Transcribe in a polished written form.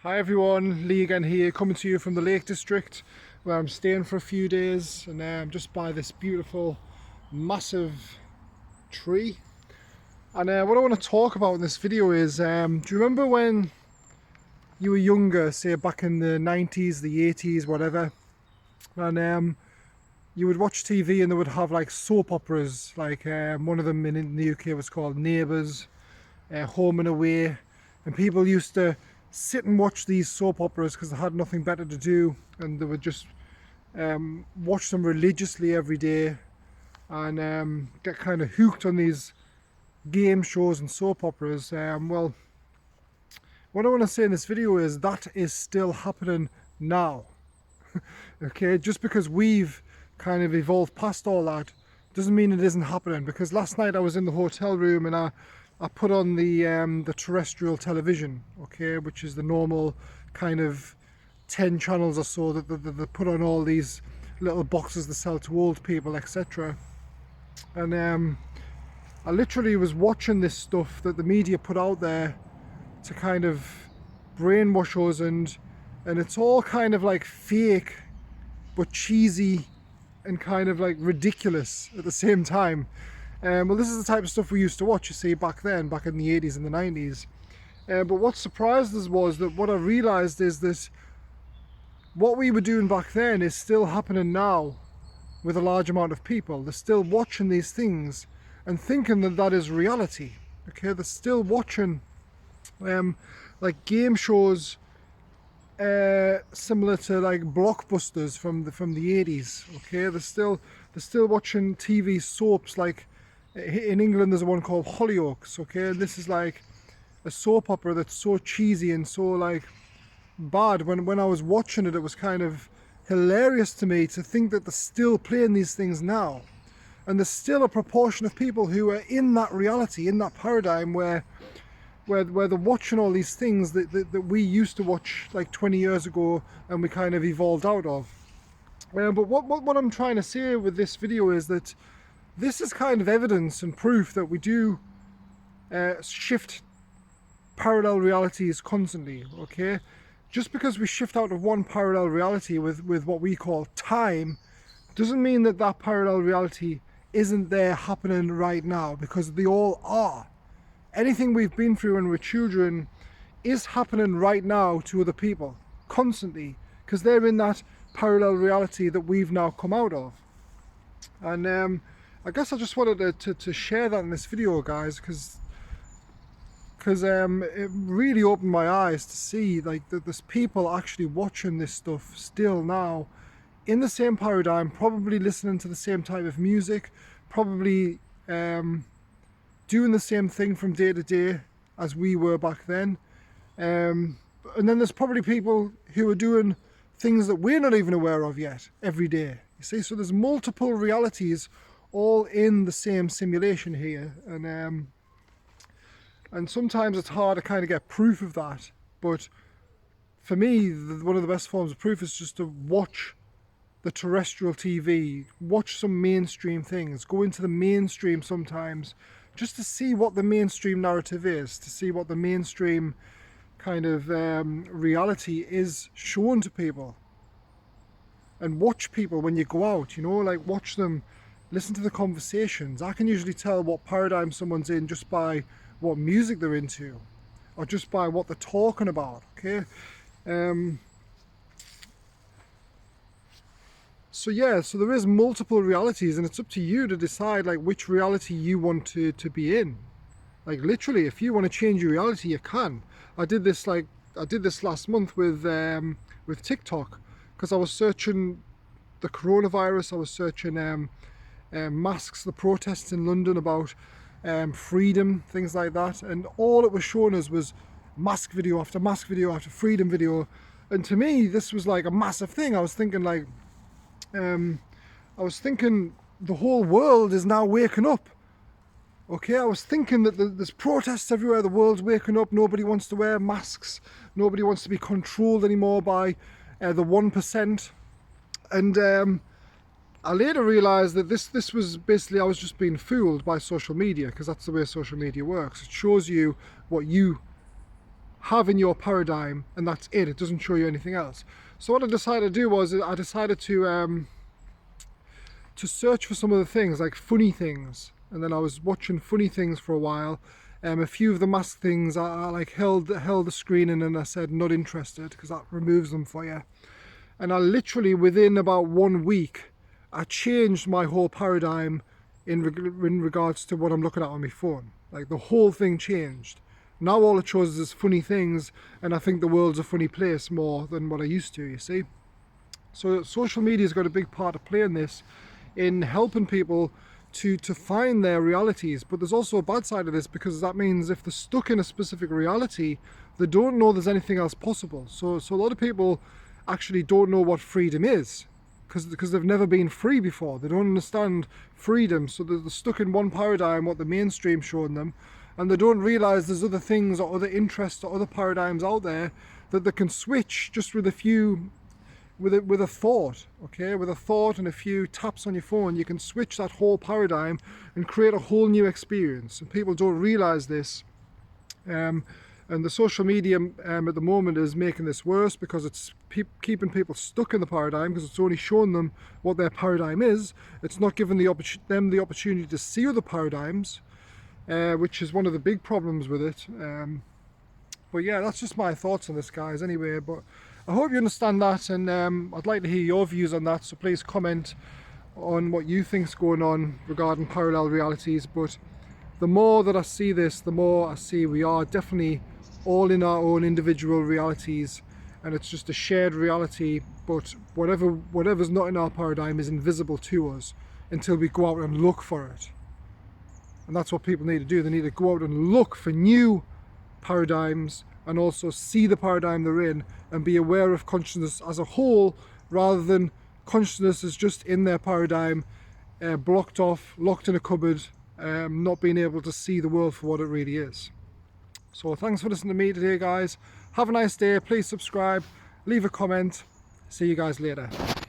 Hi everyone, Lee again here, coming to you from the Lake District where I'm staying for a few days, and I'm just by this beautiful massive tree. And what I want to talk about in this video is, do you remember when you were younger, say back in the 90s, the 80s, whatever, and you would watch TV and they would have like soap operas, like one of them in the UK was called Neighbours, Home and Away, and people used to sit and watch these soap operas because they had nothing better to do, and they would just watch them religiously every day and get kind of hooked on these game shows and soap operas. Well, what I want to say in this video is that is still happening now. Okay, just because we've kind of evolved past all that doesn't mean it isn't happening. Because last night I was in the hotel room and I put on the terrestrial television, okay, which is the normal kind of 10 channels or so that they put on all these little boxes they sell to old people, etc. And I literally was watching this stuff that the media put out there to kind of brainwash us, and it's all kind of like fake but cheesy and kind of like ridiculous at the same time. Well, this is the type of stuff we used to watch, you see, back then, back in the 80s and the 90s. But what surprised us was that what I realised is that what we were doing back then is still happening now with a large amount of people. They're still watching these things and thinking that that is reality. Okay, they're still watching like game shows similar to like blockbusters from the 80s. Okay, they're still watching TV soaps. Like in England there's one called Hollyoaks, okay, and this is like a soap opera that's so cheesy and so like bad. When I was watching it, it was kind of hilarious to me to think that they're still playing these things now, and there's still a proportion of people who are in that reality, in that paradigm where they're watching all these things that we used to watch like 20 years ago and we kind of evolved out of. But what I'm trying to say with this video is that this is kind of evidence and proof that we do shift parallel realities constantly, okay? Just because we shift out of one parallel reality with what we call time doesn't mean that that parallel reality isn't there happening right now, because they all are. Anything we've been through when we're children is happening right now to other people, constantly, because they're in that parallel reality that we've now come out of. And I guess I just wanted to share that in this video, guys, because it really opened my eyes to see like that there's people actually watching this stuff still now in the same paradigm, probably listening to the same type of music, probably doing the same thing from day to day as we were back then. And then there's probably people who are doing things that we're not even aware of yet every day. You see, so there's multiple realities all in the same simulation here, and sometimes it's hard to kind of get proof of that. But for me, one of the best forms of proof is just to watch the terrestrial TV, watch some mainstream things, go into the mainstream sometimes, just to see what the mainstream narrative is, to see what the mainstream kind of reality is shown to people. And watch people when you go out, you know, like watch them, listen to the conversations. I can usually tell what paradigm someone's in just by what music they're into, or just by what they're talking about, okay? So yeah, so there is multiple realities, and it's up to you to decide like which reality you want to be in. Like literally, if you want to change your reality, you can. I did this last month with TikTok, because I was searching the coronavirus. I was searching masks, the protests in London about freedom, things like that, and all it was showing us was mask video after mask video after freedom video. And to me, this was like a massive thing. I was thinking like, the whole world is now waking up. Okay, I was thinking that there's protests everywhere, the world's waking up, nobody wants to wear masks, nobody wants to be controlled anymore by the 1%. And I later realised that this was basically, I was just being fooled by social media, because that's the way social media works. It shows you what you have in your paradigm, and that's it. It doesn't show you anything else. So what I decided to do was I decided to search for some of the things, like funny things, and then I was watching funny things for a while. A few of the mask things I like held the screen in, and I said not interested, because that removes them for you. And I literally, within about 1 week, I changed my whole paradigm in regards to what I'm looking at on my phone. Like, the whole thing changed. Now all it shows is funny things, and I think the world's a funny place more than what I used to, you see. So social media's got a big part to play in this, in helping people to find their realities. But there's also a bad side of this, because that means if they're stuck in a specific reality, they don't know there's anything else possible. So a lot of people actually don't know what freedom is, because they've never been free before. They don't understand freedom, so they're stuck in one paradigm, what the mainstream's showing them, and they don't realize there's other things or other interests or other paradigms out there that they can switch just with a few, with a thought. Okay, with a thought and a few taps on your phone, you can switch that whole paradigm and create a whole new experience. And people don't realize this. And the social media at the moment is making this worse, because it's keeping people stuck in the paradigm, because it's only showing them what their paradigm is. It's not giving them the opportunity to see other paradigms, which is one of the big problems with it. But yeah, that's just my thoughts on this, guys, anyway. But I hope you understand that, and I'd like to hear your views on that, so please comment on what you think's going on regarding parallel realities. But the more that I see this, the more I see we are definitely all in our own individual realities, and it's just a shared reality. But whatever's not in our paradigm is invisible to us until we go out and look for it. And that's what people need to do. They need to go out and look for new paradigms, and also see the paradigm they're in, and be aware of consciousness as a whole, rather than consciousness is just in their paradigm, blocked off, locked in a cupboard, not being able to see the world for what it really is. So thanks for listening to me today, guys. Have a nice day. Please subscribe, leave a comment. See you guys later.